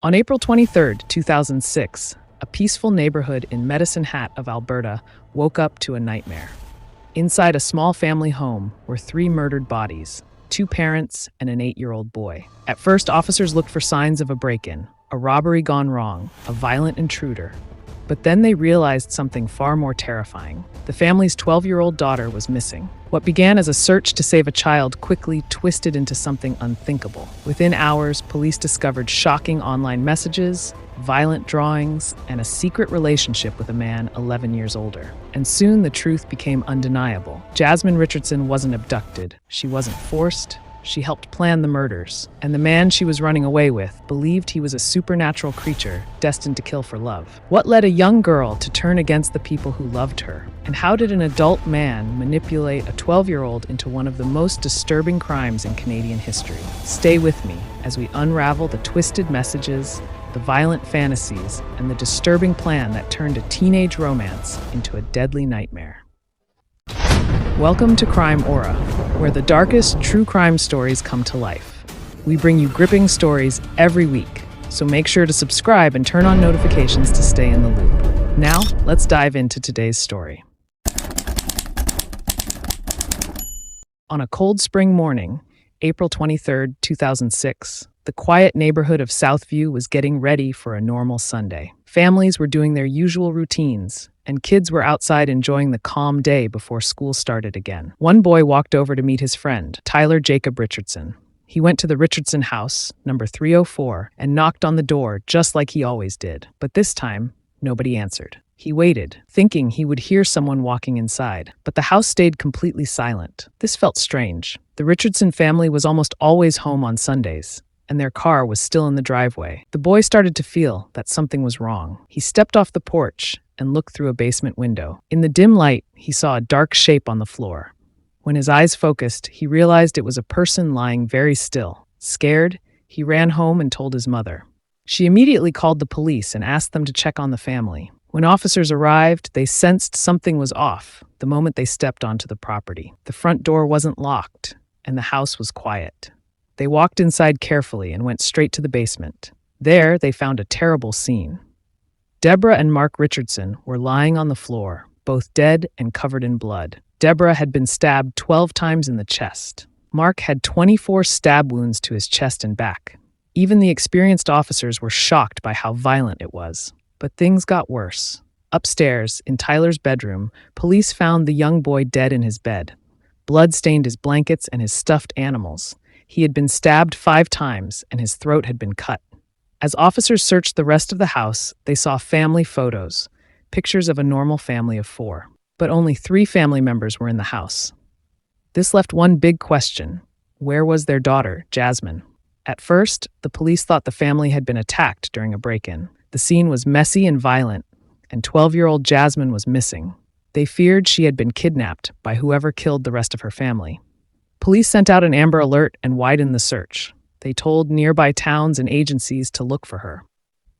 On April 23, 2006, a peaceful neighborhood in Medicine Hat of Alberta woke up to a nightmare. Inside a small family home were 3 murdered bodies, 2 parents and an 8-year-old boy. At first, officers looked for signs of a break-in, a robbery gone wrong, a violent intruder. But then they realized something far more terrifying. The family's 12-year-old daughter was missing. What began as a search to save a child quickly twisted into something unthinkable. Within hours, police discovered shocking online messages, violent drawings, and a secret relationship with a man 11 years older. And soon the truth became undeniable. Jasmine Richardson wasn't abducted. She wasn't forced. She helped plan the murders, and the man she was running away with believed he was a supernatural creature destined to kill for love. What led a young girl to turn against the people who loved her? And how did an adult man manipulate a 12-year-old into one of the most disturbing crimes in Canadian history? Stay with me as we unravel the twisted messages, the violent fantasies, and the disturbing plan that turned a teenage romance into a deadly nightmare. Welcome to Crime Aura, where the darkest true crime stories come to life. We bring you gripping stories every week, so make sure to subscribe and turn on notifications to stay in the loop. Now, let's dive into today's story. On a cold spring morning, April 23, 2006, the quiet neighborhood of Southview was getting ready for a normal Sunday. Families were doing their usual routines, and kids were outside enjoying the calm day before school started again. One boy walked over to meet his friend, Tyler Jacob Richardson. He went to the Richardson house, number 304, and knocked on the door just like he always did. But this time, nobody answered. He waited, thinking he would hear someone walking inside, but the house stayed completely silent. This felt strange. The Richardson family was almost always home on Sundays, and their car was still in the driveway. The boy started to feel that something was wrong. He stepped off the porch and looked through a basement window. In the dim light, he saw a dark shape on the floor. When his eyes focused, he realized it was a person lying very still. Scared, he ran home and told his mother. She immediately called the police and asked them to check on the family. When officers arrived, they sensed something was off the moment they stepped onto the property. The front door wasn't locked, and the house was quiet. They walked inside carefully and went straight to the basement. There, they found a terrible scene. Deborah and Mark Richardson were lying on the floor, both dead and covered in blood. Deborah had been stabbed 12 times in the chest. Mark had 24 stab wounds to his chest and back. Even the experienced officers were shocked by how violent it was. But things got worse. Upstairs, in Tyler's bedroom, police found the young boy dead in his bed. Blood stained his blankets and his stuffed animals. He had been stabbed 5 times, and his throat had been cut. As officers searched the rest of the house, they saw family photos, pictures of a normal family of 4. But only 3 family members were in the house. This left one big question. Where was their daughter, Jasmine? At first, the police thought the family had been attacked during a break-in. The scene was messy and violent, and 12-year-old Jasmine was missing. They feared she had been kidnapped by whoever killed the rest of her family. Police sent out an Amber Alert and widened the search. They told nearby towns and agencies to look for her.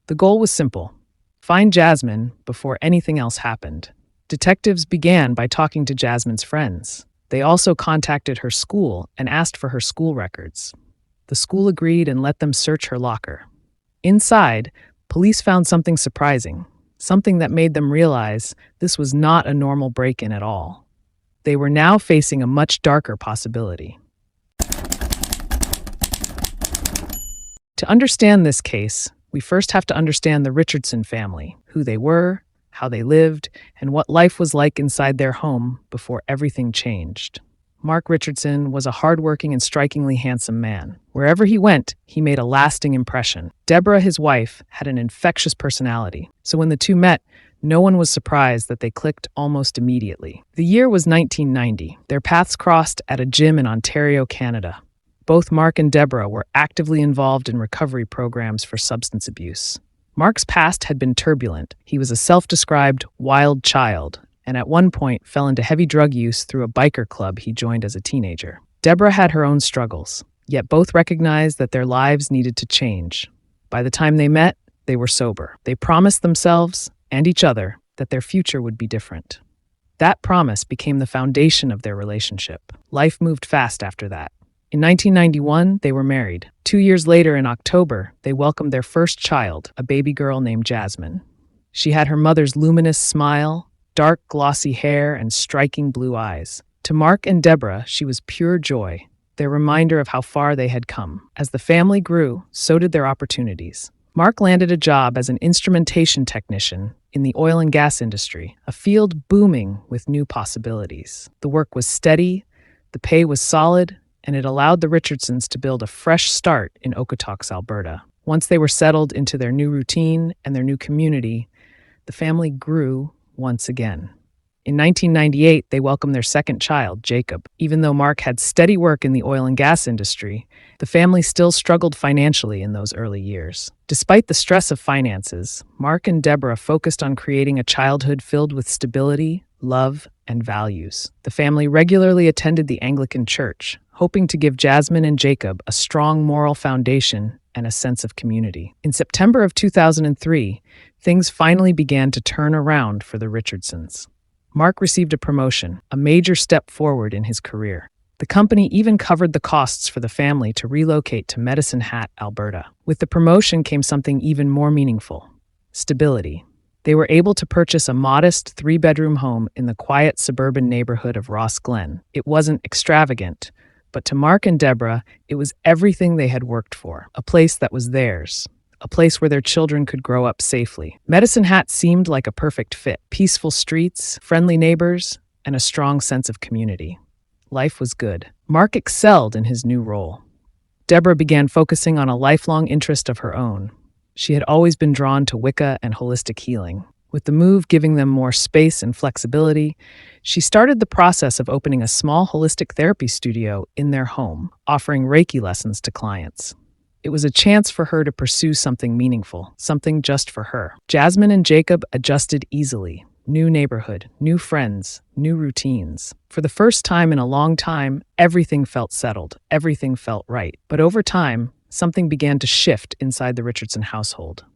The goal was simple: find Jasmine before anything else happened. Detectives began by talking to Jasmine's friends. They also contacted her school and asked for her school records. The school agreed and let them search her locker. Inside, police found something surprising, something that made them realize this was not a normal break-in at all. They were now facing a much darker possibility. To understand this case, we first have to understand the Richardson family, who they were, how they lived, and what life was like inside their home before everything changed. Mark Richardson was a hardworking and strikingly handsome man. Wherever he went, he made a lasting impression. Deborah, his wife, had an infectious personality, so when the two met, no one was surprised that they clicked almost immediately. The year was 1990. Their paths crossed at a gym in Ontario, Canada. Both Mark and Deborah were actively involved in recovery programs for substance abuse. Mark's past had been turbulent. He was a self-described wild child, and at one point fell into heavy drug use through a biker club he joined as a teenager. Deborah had her own struggles, yet both recognized that their lives needed to change. By the time they met, they were sober. They promised themselves and each other that their future would be different. That promise became the foundation of their relationship. Life moved fast after that. In 1991, they were married. 2 years later, in October, they welcomed their first child, a baby girl named Jasmine. She had her mother's luminous smile, dark, glossy hair, and striking blue eyes. To Mark and Deborah, she was pure joy, their reminder of how far they had come. As the family grew, so did their opportunities. Mark landed a job as an instrumentation technician in the oil and gas industry, a field booming with new possibilities. The work was steady, the pay was solid, and it allowed the Richardsons to build a fresh start in Okotoks, Alberta. Once they were settled into their new routine and their new community, the family grew once again. In 1998, they welcomed their second child, Jacob. Even though Mark had steady work in the oil and gas industry, the family still struggled financially in those early years. Despite the stress of finances, Mark and Deborah focused on creating a childhood filled with stability, love, and values. The family regularly attended the Anglican Church, hoping to give Jasmine and Jacob a strong moral foundation and a sense of community. In September of 2003, things finally began to turn around for the Richardsons. Mark received a promotion, a major step forward in his career. The company even covered the costs for the family to relocate to Medicine Hat, Alberta. With the promotion came something even more meaningful: stability. They were able to purchase a modest 3-bedroom home in the quiet suburban neighborhood of Ross Glen. It wasn't extravagant, but to Mark and Deborah, it was everything they had worked for, a place that was theirs, a place where their children could grow up safely. Medicine Hat seemed like a perfect fit: peaceful streets, friendly neighbors, and a strong sense of community. Life was good. Mark excelled in his new role. Deborah began focusing on a lifelong interest of her own. She had always been drawn to Wicca and holistic healing. With the move giving them more space and flexibility, she started the process of opening a small holistic therapy studio in their home, offering Reiki lessons to clients. It was a chance for her to pursue something meaningful, something just for her. Jasmine and Jacob adjusted easily. New neighborhood, new friends, new routines. For the first time in a long time, everything felt settled, everything felt right. But over time, something began to shift inside the Richardson household.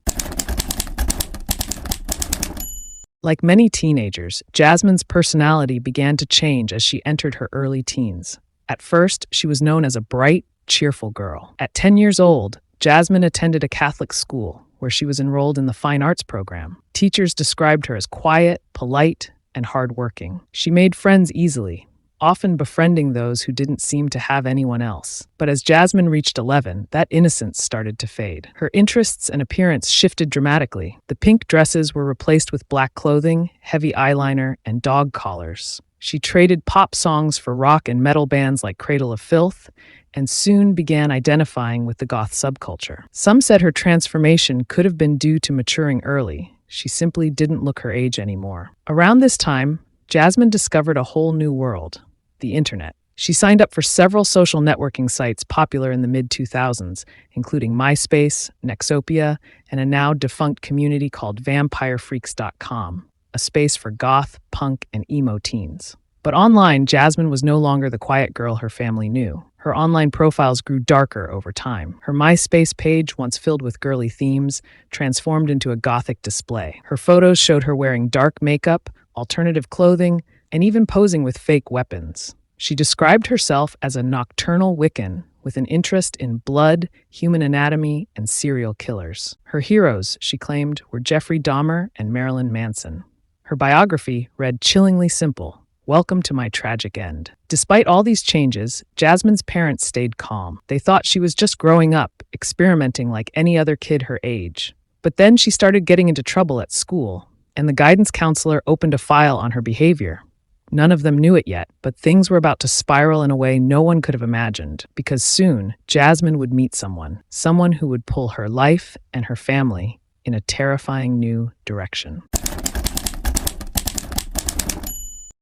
Like many teenagers, Jasmine's personality began to change as she entered her early teens. At first, she was known as a bright, cheerful girl. At 10 years old, Jasmine attended a Catholic school where she was enrolled in the fine arts program. Teachers described her as quiet, polite, and hardworking. She made friends easily, often befriending those who didn't seem to have anyone else. But as Jasmine reached 11, that innocence started to fade. Her interests and appearance shifted dramatically. The pink dresses were replaced with black clothing, heavy eyeliner, and dog collars. She traded pop songs for rock and metal bands like Cradle of Filth, and soon began identifying with the goth subculture. Some said her transformation could have been due to maturing early. She simply didn't look her age anymore. Around this time, Jasmine discovered a whole new world: the internet. She signed up for several social networking sites popular in the mid-2000s, including MySpace, Nexopia, and a now defunct community called VampireFreaks.com, a space for goth, punk, and emo teens. But online, Jasmine was no longer the quiet girl her family knew. Her online profiles grew darker over time. Her MySpace page, once filled with girly themes, transformed into a gothic display. Her photos showed her wearing dark makeup, alternative clothing, and even posing with fake weapons. She described herself as a nocturnal Wiccan with an interest in blood, human anatomy, and serial killers. Her heroes, she claimed, were Jeffrey Dahmer and Marilyn Manson. Her biography read chillingly simple: "Welcome to my tragic end." Despite all these changes, Jasmine's parents stayed calm. They thought she was just growing up, experimenting like any other kid her age. But then she started getting into trouble at school, and the guidance counselor opened a file on her behavior. None of them knew it yet, but things were about to spiral in a way no one could have imagined, because soon Jasmine would meet someone who would pull her life and her family in a terrifying new direction.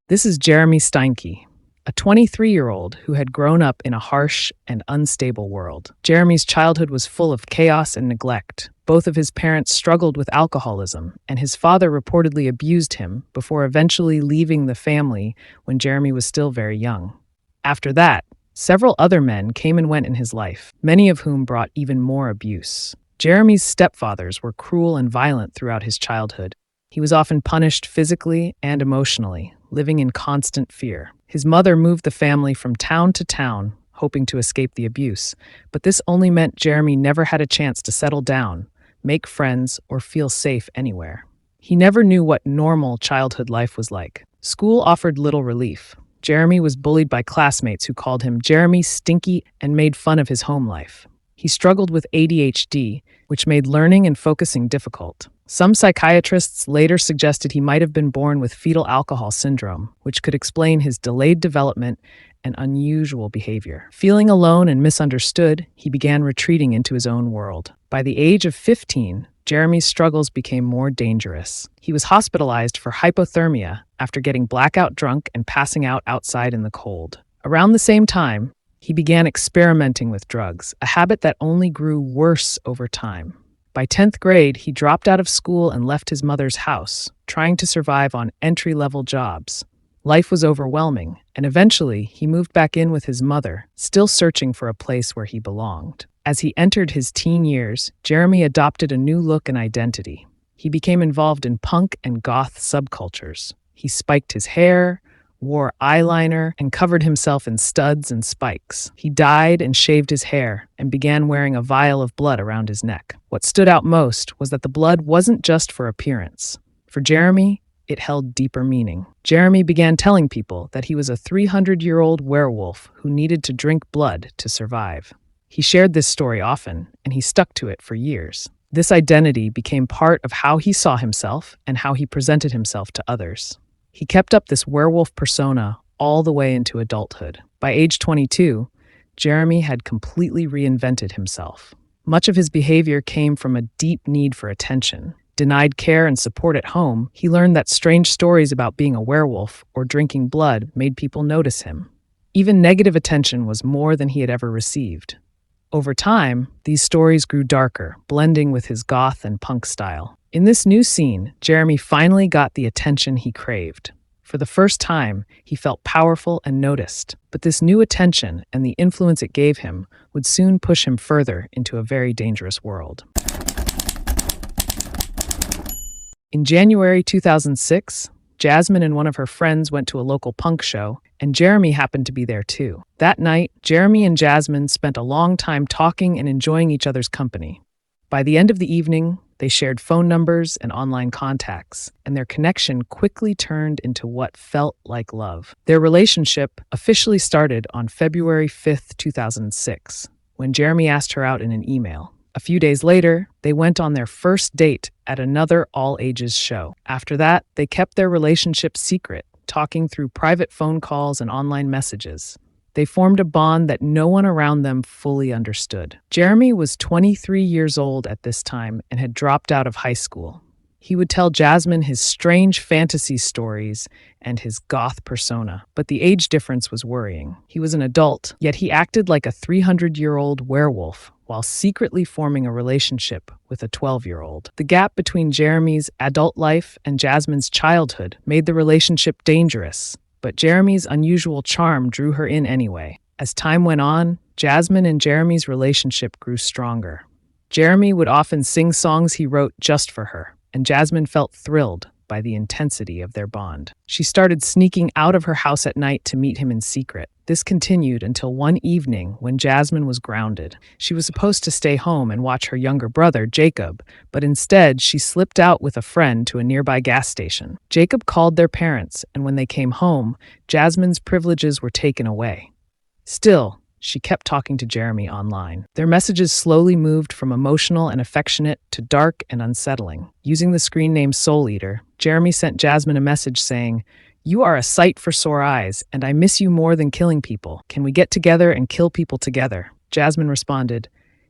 This is Jeremy Steinke, a 23-year-old who had grown up in a harsh and unstable world. Jeremy's childhood was full of chaos and neglect. Both of his parents struggled with alcoholism, and his father reportedly abused him before eventually leaving the family when Jeremy was still very young. After that, several other men came and went in his life, many of whom brought even more abuse. Jeremy's stepfathers were cruel and violent throughout his childhood. He was often punished physically and emotionally, living in constant fear. His mother moved the family from town to town, hoping to escape the abuse. But this only meant Jeremy never had a chance to settle down, make friends, or feel safe anywhere. He never knew what normal childhood life was like. School offered little relief. Jeremy was bullied by classmates who called him Jeremy Stinky and made fun of his home life. He struggled with ADHD, which made learning and focusing difficult. Some psychiatrists later suggested he might have been born with fetal alcohol syndrome, which could explain his delayed development and unusual behavior. Feeling alone and misunderstood, he began retreating into his own world. By the age of 15, Jeremy's struggles became more dangerous. He was hospitalized for hypothermia after getting blackout drunk and passing out outside in the cold. Around the same time, he began experimenting with drugs, a habit that only grew worse over time. By 10th grade, he dropped out of school and left his mother's house, trying to survive on entry-level jobs. Life was overwhelming, and eventually he moved back in with his mother, still searching for a place where he belonged. As he entered his teen years, Jeremy adopted a new look and identity. He became involved in punk and goth subcultures. He spiked his hair, wore eyeliner, and covered himself in studs and spikes. He dyed and shaved his hair and began wearing a vial of blood around his neck. What stood out most was that the blood wasn't just for appearance. For Jeremy, it held deeper meaning. Jeremy began telling people that he was a 300-year-old werewolf who needed to drink blood to survive. He shared this story often, and he stuck to it for years. This identity became part of how he saw himself and how he presented himself to others. He kept up this werewolf persona all the way into adulthood. By age 22, Jeremy had completely reinvented himself. Much of his behavior came from a deep need for attention. Denied care and support at home, he learned that strange stories about being a werewolf or drinking blood made people notice him. Even negative attention was more than he had ever received. Over time, these stories grew darker, blending with his goth and punk style. In this new scene, Jeremy finally got the attention he craved. For the first time, he felt powerful and noticed, but this new attention and the influence it gave him would soon push him further into a very dangerous world. In January 2006, Jasmine and one of her friends went to a local punk show, and Jeremy happened to be there too. That night, Jeremy and Jasmine spent a long time talking and enjoying each other's company. By the end of the evening, they shared phone numbers and online contacts, and their connection quickly turned into what felt like love. Their relationship officially started on February 5th, 2006, when Jeremy asked her out in an email. A few days later, they went on their first date at another all-ages show. After that, they kept their relationship secret, talking through private phone calls and online messages. They formed a bond that no one around them fully understood. Jeremy was 23 years old at this time and had dropped out of high school. He would tell Jasmine his strange fantasy stories and his goth persona, but the age difference was worrying. He was an adult, yet he acted like a 300-year-old werewolf while secretly forming a relationship with a 12-year-old. The gap between Jeremy's adult life and Jasmine's childhood made the relationship dangerous, but Jeremy's unusual charm drew her in anyway. As time went on, Jasmine and Jeremy's relationship grew stronger. Jeremy would often sing songs he wrote just for her, and Jasmine felt thrilled by the intensity of their bond. She started sneaking out of her house at night to meet him in secret. This continued until one evening when Jasmine was grounded. She was supposed to stay home and watch her younger brother, Jacob, but instead she slipped out with a friend to a nearby gas station. Jacob called their parents, and when they came home, Jasmine's privileges were taken away. Still, she kept talking to Jeremy online. Their messages slowly moved from emotional and affectionate to dark and unsettling. Using the screen name Soul Eater, Jeremy sent Jasmine a message saying, "You are a sight for sore eyes, and I miss you more than killing people. Can we get together and kill people together?" Jasmine responded,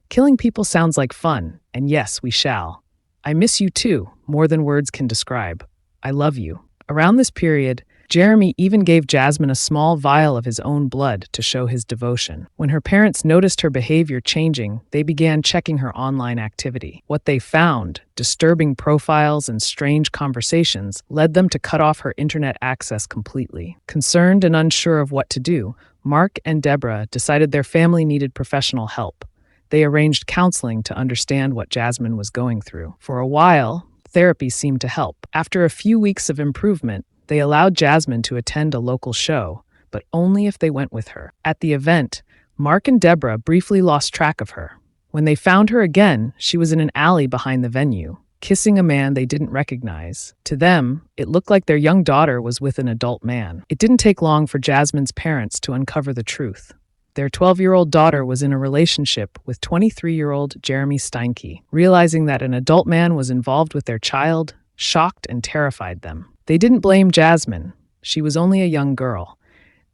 "Killing people sounds like fun, and yes, we shall. I miss you too, more than words can describe. I love you." Around this period, Jeremy even gave Jasmine a small vial of his own blood to show his devotion. When her parents noticed her behavior changing, they began checking her online activity. What they found, disturbing profiles and strange conversations, led them to cut off her internet access completely. Concerned and unsure of what to do, Mark and Deborah decided their family needed professional help. They arranged counseling to understand what Jasmine was going through. For a while, therapy seemed to help. After a few weeks of improvement, they allowed Jasmine to attend a local show, but only if they went with her. At the event, Mark and Deborah briefly lost track of her. When they found her again, she was in an alley behind the venue, kissing a man they didn't recognize. To them, it looked like their young daughter was with an adult man. It didn't take long for Jasmine's parents to uncover the truth. Their 12-year-old daughter was in a relationship with 23-year-old Jeremy Steinke. Realizing that an adult man was involved with their child, shocked and terrified them. They didn't blame Jasmine. She was only a young girl,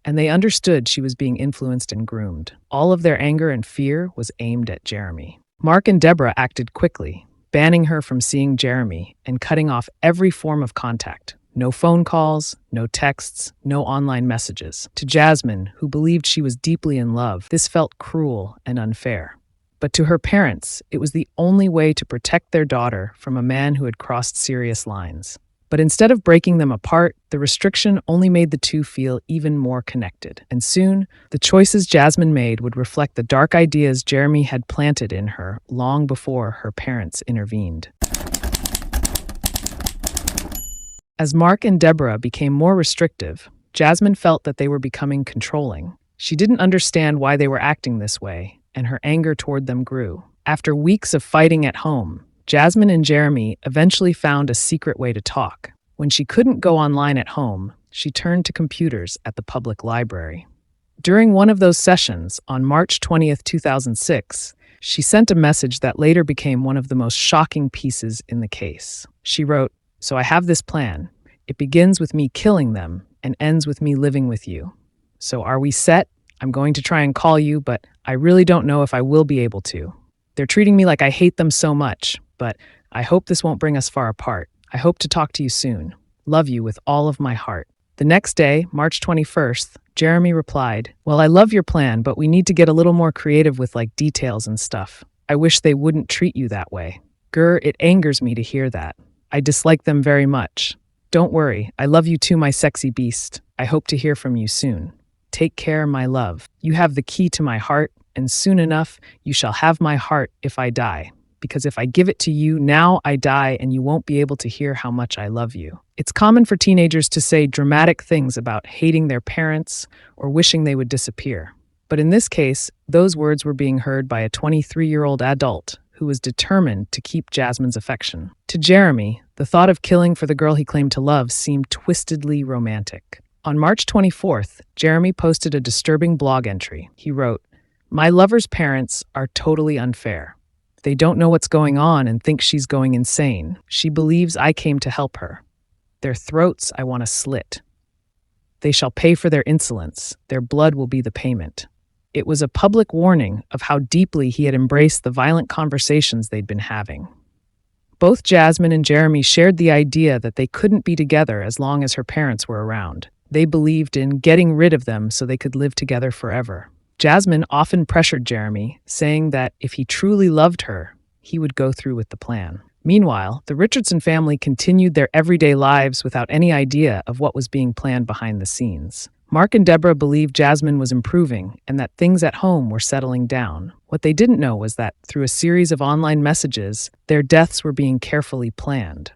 and they understood she was being influenced and groomed. All of their anger and fear was aimed at Jeremy. Mark and Deborah acted quickly, banning her from seeing Jeremy and cutting off every form of contact. No phone calls, no texts, no online messages. To Jasmine, who believed she was deeply in love, this felt cruel and unfair. But to her parents, it was the only way to protect their daughter from a man who had crossed serious lines. But instead of breaking them apart, the restriction only made the two feel even more connected. And soon, the choices Jasmine made would reflect the dark ideas Jeremy had planted in her long before her parents intervened. As Mark and Deborah became more restrictive, Jasmine felt that they were becoming controlling. She didn't understand why they were acting this way, and her anger toward them grew. After weeks of fighting at home, Jasmine and Jeremy eventually found a secret way to talk. When she couldn't go online at home, she turned to computers at the public library. During one of those sessions, on March 20th, 2006, she sent a message that later became one of the most shocking pieces in the case. She wrote, "So I have this plan. It begins with me killing them and ends with me living with you. So are we set? I'm going to try and call you, but I really don't know if I will be able to. They're treating me like I hate them so much, but I hope this won't bring us far apart. I hope to talk to you soon. Love you with all of my heart." The next day, March 21st, Jeremy replied, "Well, I love your plan, but we need to get a little more creative with details and stuff. I wish they wouldn't treat you that way. Grr, it angers me to hear that. I dislike them very much. Don't worry, I love you too, my sexy beast. I hope to hear from you soon. Take care, my love. You have the key to my heart, and soon enough, you shall have my heart if I die. Because if I give it to you, now I die and you won't be able to hear how much I love you." It's common for teenagers to say dramatic things about hating their parents or wishing they would disappear. But in this case, those words were being heard by a 23-year-old adult who was determined to keep Jasmine's affection. To Jeremy, the thought of killing for the girl he claimed to love seemed twistedly romantic. On March 24th, Jeremy posted a disturbing blog entry. He wrote, "My lover's parents are totally unfair. They don't know what's going on and think she's going insane. She believes I came to help her. Their throats I want to slit. They shall pay for their insolence. Their blood will be the payment." It was a public warning of how deeply he had embraced the violent conversations they'd been having. Both Jasmine and Jeremy shared the idea that they couldn't be together as long as her parents were around. They believed in getting rid of them so they could live together forever. Jasmine often pressured Jeremy, saying that if he truly loved her, he would go through with the plan. Meanwhile, the Richardson family continued their everyday lives without any idea of what was being planned behind the scenes. Mark and Deborah believed Jasmine was improving and that things at home were settling down. What they didn't know was that, through a series of online messages, their deaths were being carefully planned.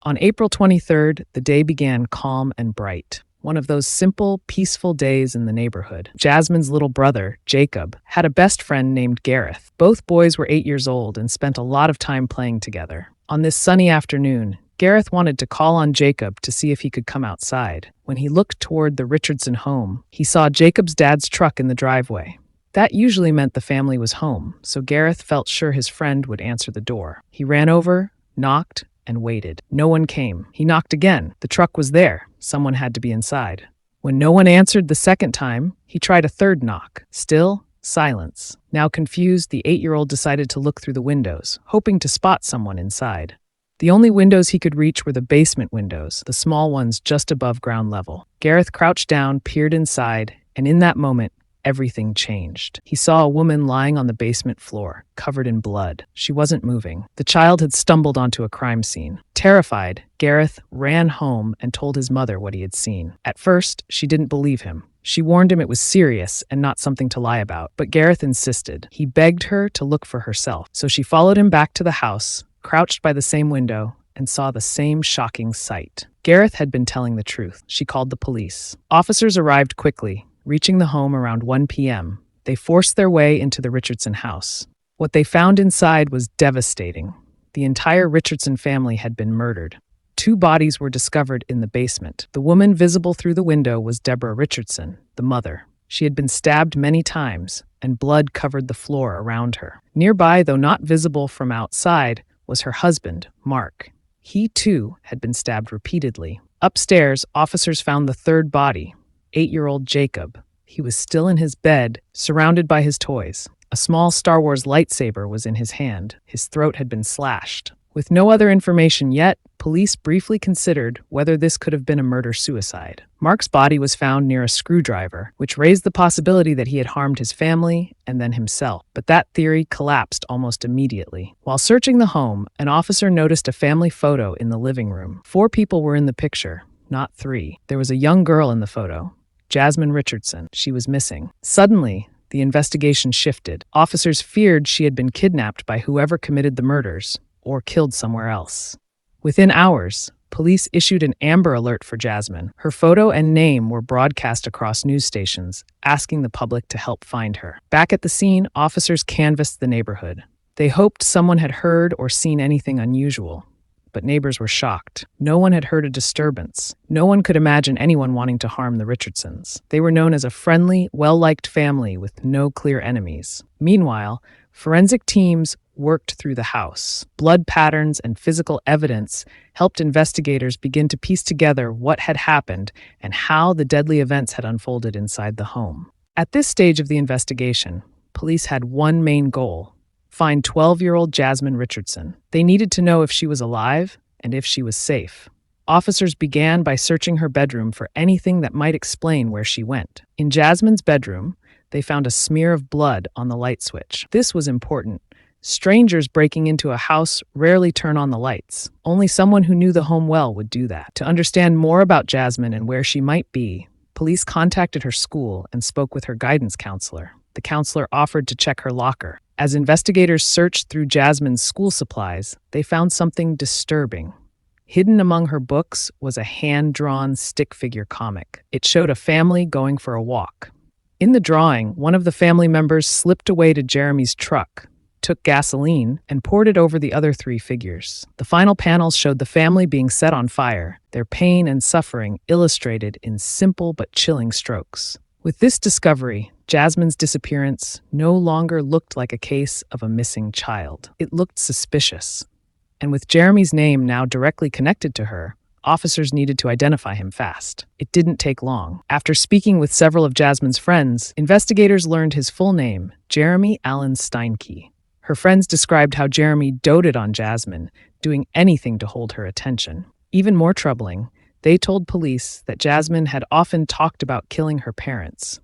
On April 23rd, the day began calm and bright. One of those simple, peaceful days in the neighborhood. Jasmine's little brother, Jacob, had a best friend named Gareth. Both boys were 8 years old and spent a lot of time playing together. On this sunny afternoon, Gareth wanted to call on Jacob to see if he could come outside. When he looked toward the Richardson home, he saw Jacob's dad's truck in the driveway. That usually meant the family was home, so Gareth felt sure his friend would answer the door. He ran over, knocked, and waited. No one came. He knocked again. The truck was there. Someone had to be inside. When no one answered the second time, he tried a third knock. Still, silence. Now confused, the 8-year-old decided to look through the windows, hoping to spot someone inside. The only windows he could reach were the basement windows, the small ones just above ground level. Gareth crouched down, peered inside, and in that moment, everything changed. He saw a woman lying on the basement floor, covered in blood. She wasn't moving. The child had stumbled onto a crime scene. Terrified, Gareth ran home and told his mother what he had seen. At first, she didn't believe him. She warned him it was serious and not something to lie about. But Gareth insisted. He begged her to look for herself. So she followed him back to the house, crouched by the same window, and saw the same shocking sight. Gareth had been telling the truth. She called the police. Officers arrived quickly, reaching the home around 1 p.m. They forced their way into the Richardson house. What they found inside was devastating. The entire Richardson family had been murdered. 2 bodies were discovered in the basement. The woman visible through the window was Deborah Richardson, the mother. She had been stabbed many times, and blood covered the floor around her. Nearby, though not visible from outside, was her husband, Mark. He, too, had been stabbed repeatedly. Upstairs, officers found the 3rd body, 8-year-old Jacob. He was still in his bed, surrounded by his toys. A small Star Wars lightsaber was in his hand. His throat had been slashed. With no other information yet, police briefly considered whether this could have been a murder-suicide. Mark's body was found near a screwdriver, which raised the possibility that he had harmed his family and then himself. But that theory collapsed almost immediately. While searching the home, an officer noticed a family photo in the living room. 4 people were in the picture, not 3. There was a young girl in the photo, Jasmine Richardson. She was missing. Suddenly, the investigation shifted. Officers feared she had been kidnapped by whoever committed the murders or killed somewhere else. Within hours, police issued an Amber Alert for Jasmine. Her photo and name were broadcast across news stations, asking the public to help find her. Back at the scene, officers canvassed the neighborhood. They hoped someone had heard or seen anything unusual, but neighbors were shocked. No one had heard a disturbance. No one could imagine anyone wanting to harm the Richardsons. They were known as a friendly, well-liked family with no clear enemies. Meanwhile, forensic teams worked through the house. Blood patterns and physical evidence helped investigators begin to piece together what had happened and how the deadly events had unfolded inside the home. At this stage of the investigation, police had one main goal: find 12-year-old Jasmine Richardson. They needed to know if she was alive and if she was safe. Officers began by searching her bedroom for anything that might explain where she went. In Jasmine's bedroom, they found a smear of blood on the light switch. This was important. Strangers breaking into a house rarely turn on the lights. Only someone who knew the home well would do that. To understand more about Jasmine and where she might be, police contacted her school and spoke with her guidance counselor. The counselor offered to check her locker. As investigators searched through Jasmine's school supplies, they found something disturbing. Hidden among her books was a hand-drawn stick figure comic. It showed a family going for a walk. In the drawing, one of the family members slipped away to Jeremy's truck, took gasoline, and poured it over the other 3 figures. The final panels showed the family being set on fire, their pain and suffering illustrated in simple but chilling strokes. With this discovery, Jasmine's disappearance no longer looked like a case of a missing child. It looked suspicious. And with Jeremy's name now directly connected to her, officers needed to identify him fast. It didn't take long. After speaking with several of Jasmine's friends, investigators learned his full name, Jeremy Allen Steinke. Her friends described how Jeremy doted on Jasmine, doing anything to hold her attention. Even more troubling, they told police that Jasmine had often talked about killing her parents.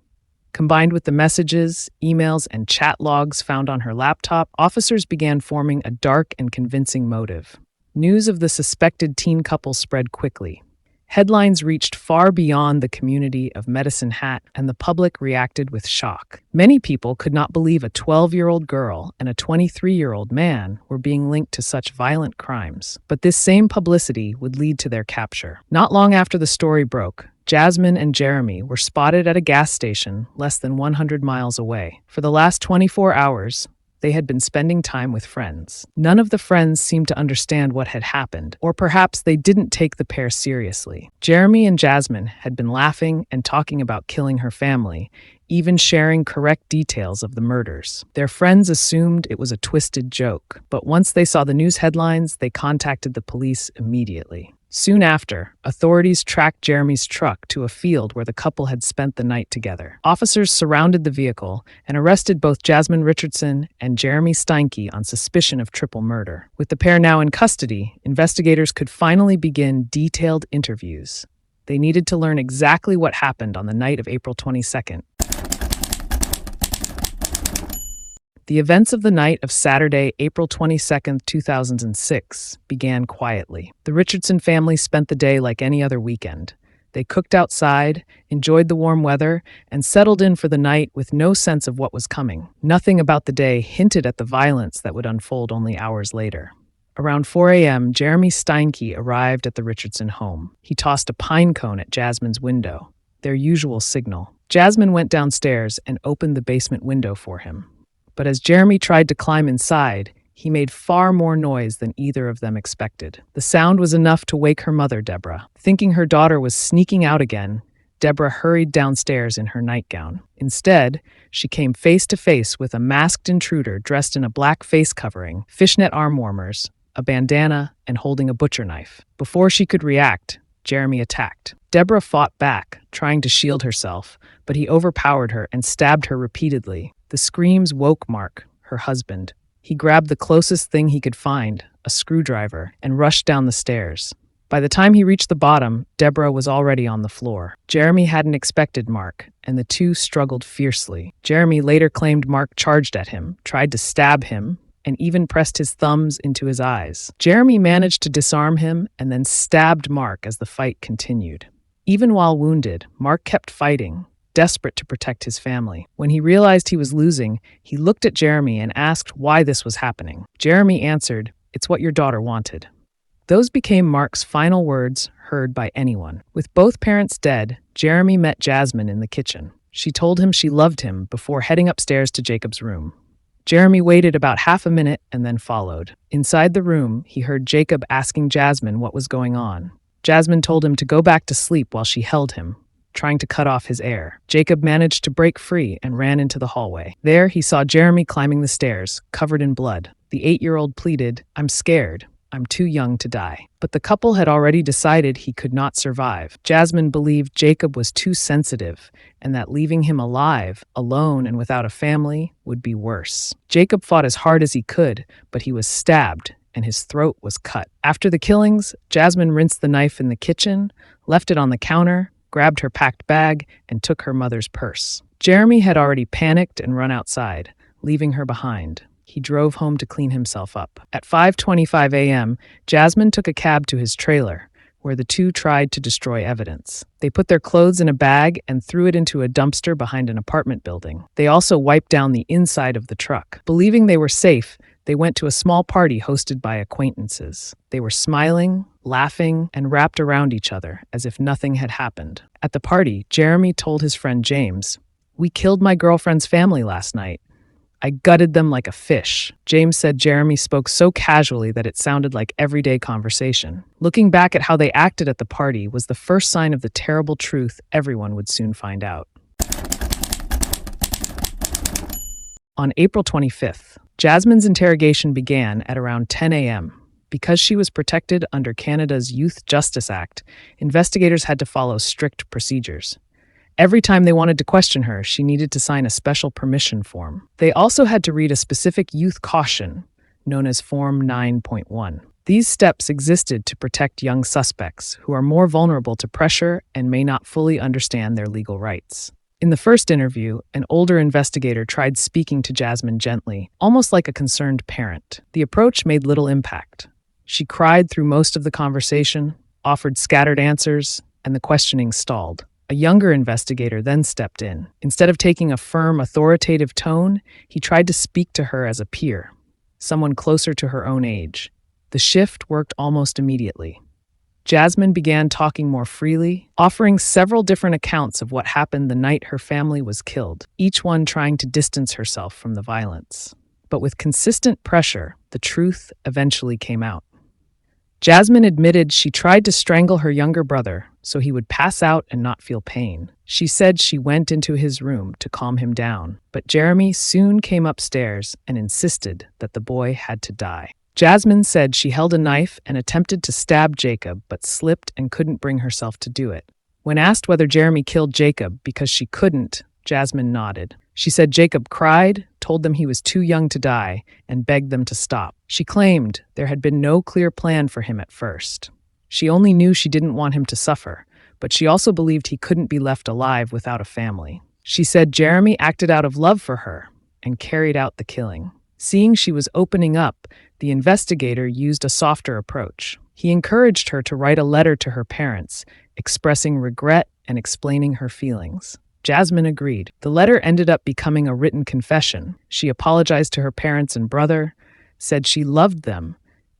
Combined with the messages, emails, and chat logs found on her laptop, officers began forming a dark and convincing motive. News of the suspected teen couple spread quickly. Headlines reached far beyond the community of Medicine Hat, and the public reacted with shock. Many people could not believe a 12-year-old girl and a 23-year-old man were being linked to such violent crimes. But this same publicity would lead to their capture. Not long after the story broke, Jasmine and Jeremy were spotted at a gas station less than 100 miles away. For the last 24 hours, they had been spending time with friends. None of the friends seemed to understand what had happened, or perhaps they didn't take the pair seriously. Jeremy and Jasmine had been laughing and talking about killing her family, even sharing correct details of the murders. Their friends assumed it was a twisted joke, but once they saw the news headlines, they contacted the police immediately. Soon after, authorities tracked Jeremy's truck to a field where the couple had spent the night together. Officers surrounded the vehicle and arrested both Jasmine Richardson and Jeremy Steinke on suspicion of triple murder. With the pair now in custody, investigators could finally begin detailed interviews. They needed to learn exactly what happened on the night of April 22nd. The events of the night of Saturday, April 22, 2006, began quietly. The Richardson family spent the day like any other weekend. They cooked outside, enjoyed the warm weather, and settled in for the night with no sense of what was coming. Nothing about the day hinted at the violence that would unfold only hours later. Around 4 a.m., Jeremy Steinke arrived at the Richardson home. He tossed a pine cone at Jasmine's window, their usual signal. Jasmine went downstairs and opened the basement window for him. But as Jeremy tried to climb inside, he made far more noise than either of them expected. The sound was enough to wake her mother, Deborah. Thinking her daughter was sneaking out again, Deborah hurried downstairs in her nightgown. Instead, she came face to face with a masked intruder dressed in a black face covering, fishnet arm warmers, a bandana, and holding a butcher knife. Before she could react, Jeremy attacked. Deborah fought back, trying to shield herself, but he overpowered her and stabbed her repeatedly. The screams woke Mark, her husband. He grabbed the closest thing he could find, a screwdriver, and rushed down the stairs. By the time he reached the bottom, Deborah was already on the floor. Jeremy hadn't expected Mark, and the two struggled fiercely. Jeremy later claimed Mark charged at him, tried to stab him, and even pressed his thumbs into his eyes. Jeremy managed to disarm him and then stabbed Mark as the fight continued. Even while wounded, Mark kept fighting, desperate to protect his family. When he realized he was losing, he looked at Jeremy and asked why this was happening. Jeremy answered, "It's what your daughter wanted." Those became Mark's final words heard by anyone. With both parents dead, Jeremy met Jasmine in the kitchen. She told him she loved him before heading upstairs to Jacob's room. Jeremy waited about half a minute and then followed. Inside the room, he heard Jacob asking Jasmine what was going on. Jasmine told him to go back to sleep while she held him, trying to cut off his air. Jacob managed to break free and ran into the hallway. There, he saw Jeremy climbing the stairs, covered in blood. The 8-year-old pleaded, "I'm scared. I'm too young to die." But the couple had already decided he could not survive. Jasmine believed Jacob was too sensitive and that leaving him alive, alone and without a family, would be worse. Jacob fought as hard as he could, but he was stabbed and his throat was cut. After the killings, Jasmine rinsed the knife in the kitchen, left it on the counter, grabbed her packed bag, and took her mother's purse. Jeremy had already panicked and run outside, leaving her behind. He drove home to clean himself up. At 5:25 a.m., Jasmine took a cab to his trailer, where the two tried to destroy evidence. They put their clothes in a bag and threw it into a dumpster behind an apartment building. They also wiped down the inside of the truck. Believing they were safe, they went to a small party hosted by acquaintances. They were smiling, laughing, and wrapped around each other as if nothing had happened. At the party, Jeremy told his friend James, "We killed my girlfriend's family last night. I gutted them like a fish." James said Jeremy spoke so casually that it sounded like everyday conversation. Looking back at how they acted at the party was the first sign of the terrible truth everyone would soon find out. On April 25th, Jasmine's interrogation began at around 10 a.m. Because she was protected under Canada's Youth Justice Act, investigators had to follow strict procedures. Every time they wanted to question her, she needed to sign a special permission form. They also had to read a specific youth caution, known as Form 9.1. These steps existed to protect young suspects, who are more vulnerable to pressure and may not fully understand their legal rights. In the first interview, an older investigator tried speaking to Jasmine gently, almost like a concerned parent. The approach made little impact. She cried through most of the conversation, offered scattered answers, and the questioning stalled. A younger investigator then stepped in. Instead of taking a firm, authoritative tone, he tried to speak to her as a peer, someone closer to her own age. The shift worked almost immediately. Jasmine began talking more freely, offering several different accounts of what happened the night her family was killed, each one trying to distance herself from the violence. But with consistent pressure, the truth eventually came out. Jasmine admitted she tried to strangle her younger brother so he would pass out and not feel pain. She said she went into his room to calm him down, but Jeremy soon came upstairs and insisted that the boy had to die. Jasmine said she held a knife and attempted to stab Jacob, but slipped and couldn't bring herself to do it. When asked whether Jeremy killed Jacob because she couldn't, Jasmine nodded. She said Jacob cried, told them he was too young to die, and begged them to stop. She claimed there had been no clear plan for him at first. She only knew she didn't want him to suffer, but she also believed he couldn't be left alive without a family. She said Jeremy acted out of love for her and carried out the killing. Seeing she was opening up, the investigator used a softer approach. He encouraged her to write a letter to her parents, expressing regret and explaining her feelings. Jasmine agreed. The letter ended up becoming a written confession. She apologized to her parents and brother, said she loved them,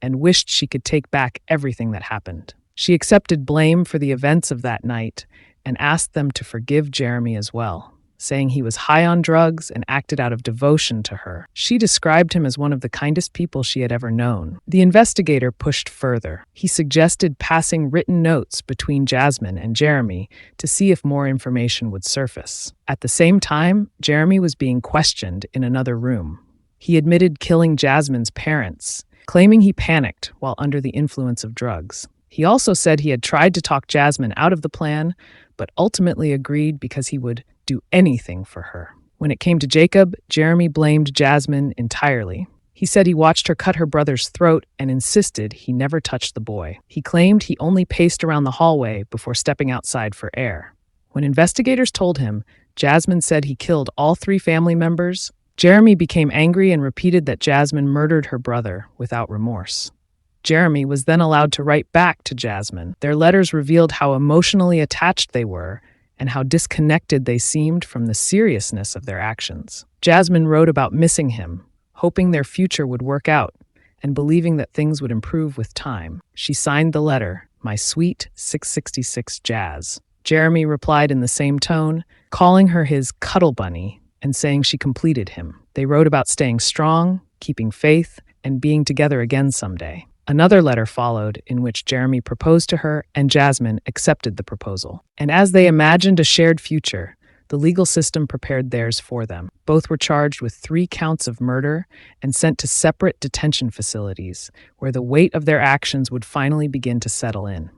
and wished she could take back everything that happened. She accepted blame for the events of that night and asked them to forgive Jeremy as well, saying he was high on drugs and acted out of devotion to her. She described him as one of the kindest people she had ever known. The investigator pushed further. He suggested passing written notes between Jasmine and Jeremy to see if more information would surface. At the same time, Jeremy was being questioned in another room. He admitted killing Jasmine's parents, claiming he panicked while under the influence of drugs. He also said he had tried to talk Jasmine out of the plan, but ultimately agreed because he would do anything for her. When it came to Jacob, Jeremy blamed Jasmine entirely. He said he watched her cut her brother's throat and insisted he never touched the boy. He claimed he only paced around the hallway before stepping outside for air. When investigators told him Jasmine said he killed all 3 family members, Jeremy became angry and repeated that Jasmine murdered her brother without remorse. Jeremy was then allowed to write back to Jasmine. Their letters revealed how emotionally attached they were and how disconnected they seemed from the seriousness of their actions. Jasmine wrote about missing him, hoping their future would work out, and believing that things would improve with time. She signed the letter, "My sweet 666 Jazz." Jeremy replied in the same tone, calling her his cuddle bunny and saying she completed him. They wrote about staying strong, keeping faith, and being together again someday. Another letter followed in which Jeremy proposed to her and Jasmine accepted the proposal. And as they imagined a shared future, the legal system prepared theirs for them. Both were charged with 3 counts of murder and sent to separate detention facilities, where the weight of their actions would finally begin to settle in.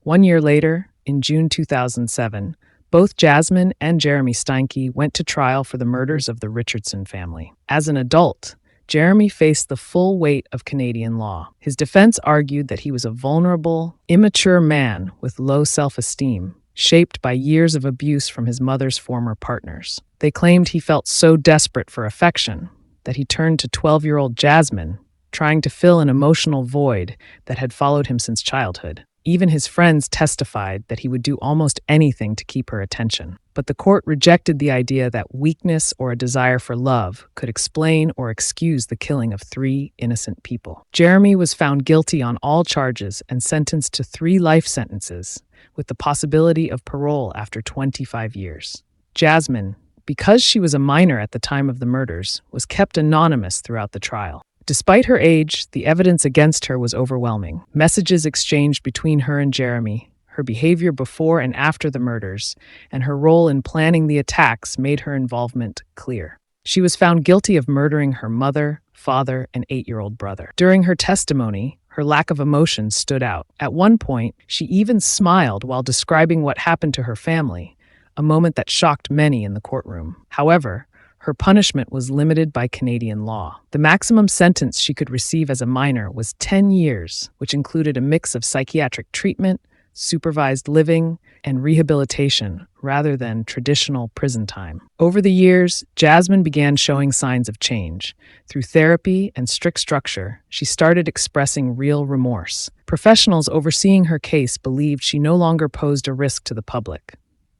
1 year later, in June 2007, both Jasmine and Jeremy Steinke went to trial for the murders of the Richardson family. As an adult, Jeremy faced the full weight of Canadian law. His defense argued that he was a vulnerable, immature man with low self-esteem, shaped by years of abuse from his mother's former partners. They claimed he felt so desperate for affection that he turned to 12-year-old Jasmine, trying to fill an emotional void that had followed him since childhood. Even his friends testified that he would do almost anything to keep her attention. But the court rejected the idea that weakness or a desire for love could explain or excuse the killing of 3 innocent people. Jeremy was found guilty on all charges and sentenced to 3 life sentences, with the possibility of parole after 25 years. Jasmine, because she was a minor at the time of the murders, was kept anonymous throughout the trial. Despite her age, the evidence against her was overwhelming. Messages exchanged between her and Jeremy, her behavior before and after the murders, and her role in planning the attacks made her involvement clear. She was found guilty of murdering her mother, father, and 8-year-old brother. During her testimony, her lack of emotion stood out. At one point, she even smiled while describing what happened to her family, a moment that shocked many in the courtroom. However, her punishment was limited by Canadian law. The maximum sentence she could receive as a minor was 10 years, which included a mix of psychiatric treatment, supervised living, and rehabilitation rather than traditional prison time. Over the years, Jasmine began showing signs of change. Through therapy and strict structure, she started expressing real remorse. Professionals overseeing her case believed she no longer posed a risk to the public.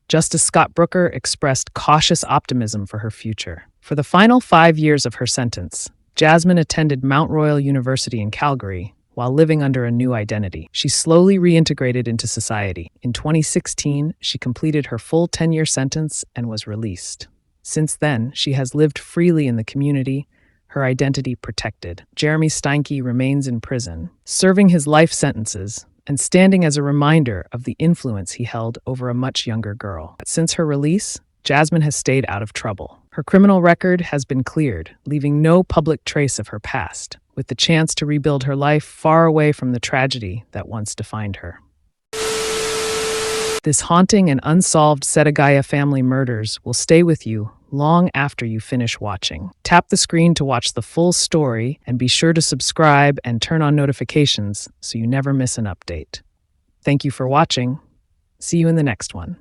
Justice Scott Brooker expressed cautious optimism for her future. For the final 5 years of her sentence, Jasmine attended Mount Royal University in Calgary while living under a new identity. She slowly reintegrated into society. In 2016, she completed her full 10-year sentence and was released. Since then, she has lived freely in the community, her identity protected. Jeremy Steinke remains in prison, serving his life sentences and standing as a reminder of the influence he held over a much younger girl. Since her release, Jasmine has stayed out of trouble. Her criminal record has been cleared, leaving no public trace of her past, with the chance to rebuild her life far away from the tragedy that once defined her. This haunting and unsolved Setagaya family murders will stay with you long after you finish watching. Tap the screen to watch the full story and be sure to subscribe and turn on notifications so you never miss an update. Thank you for watching. See you in the next one.